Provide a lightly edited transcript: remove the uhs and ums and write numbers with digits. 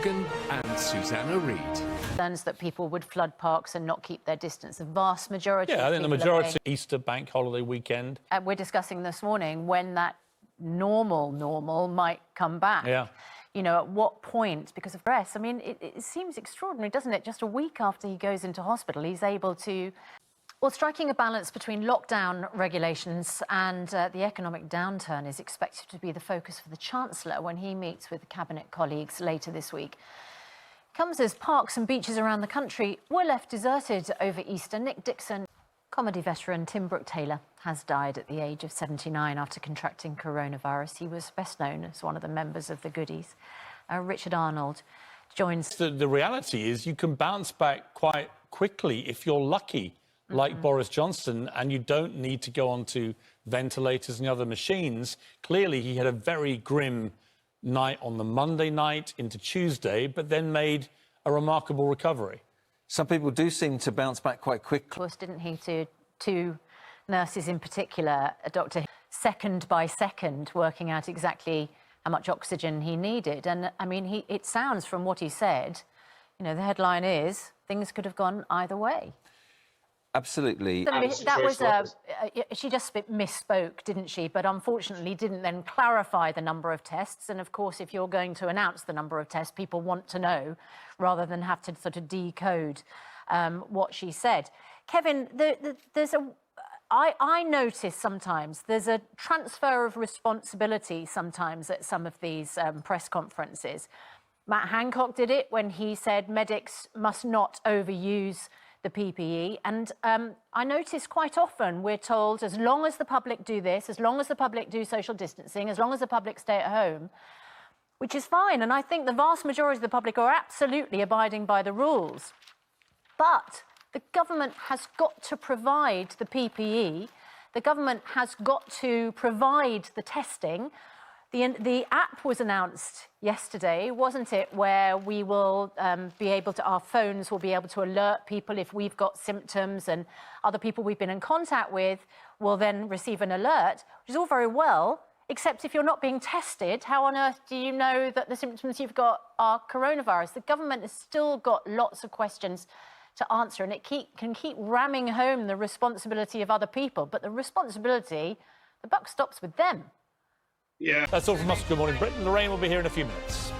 Morgan and Susanna Reid. Concerns that people would flood parks and not keep their distance. The vast majority. Yeah, I think the people majority Easter bank holiday weekend. We're discussing this morning when that normal might come back. Yeah. You know, at what point, because of stress, I mean, it seems extraordinary, doesn't it? Just a week after he goes into hospital, he's able to... Well, striking a balance between lockdown regulations and the economic downturn is expected to be the focus for the Chancellor when he meets with Cabinet colleagues later this week. Comes as parks and beaches around the country were left deserted over Easter. Nick Dixon, comedy veteran Tim Brooke-Taylor, has died at the age of 79 after contracting coronavirus. He was best known as one of the members of the Goodies. Richard Arnold joins... The reality is you can bounce back quite quickly if you're lucky, like Boris Johnson, and you don't need to go onto ventilators and other machines. Clearly, he had a very grim night on the Monday night into Tuesday, but then made a remarkable recovery. Some people do seem to bounce back quite quickly. Of course, didn't he, to two nurses in particular, a doctor, second by second, working out exactly how much oxygen he needed. And, I mean, it sounds from what he said, you know, the headline is, things could have gone either way. Absolutely. That was she just misspoke, didn't she? But unfortunately didn't then clarify the number of tests. And of course, if you're going to announce the number of tests, people want to know rather than have to sort of decode what she said. Kevin, I notice sometimes there's a transfer of responsibility sometimes at some of these press conferences. Matt Hancock did it when he said medics must not overuse the PPE. And I notice quite often we're told, as long as the public do this, as long as the public do social distancing, as long as the public stay at home, which is fine. And I think the vast majority of the public are absolutely abiding by the rules. But the government has got to provide the PPE. The government has got to provide the testing. The app was announced yesterday, wasn't it, where we will be able to, our phones will be able to alert people if we've got symptoms, and other people we've been in contact with will then receive an alert, which is all very well, except if you're not being tested, how on earth do you know that the symptoms you've got are coronavirus? The government has still got lots of questions to answer, and it can keep ramming home the responsibility of other people, but the responsibility, the buck stops with them. Yeah. That's all from us. Good morning, Britain. Lorraine will be here in a few minutes.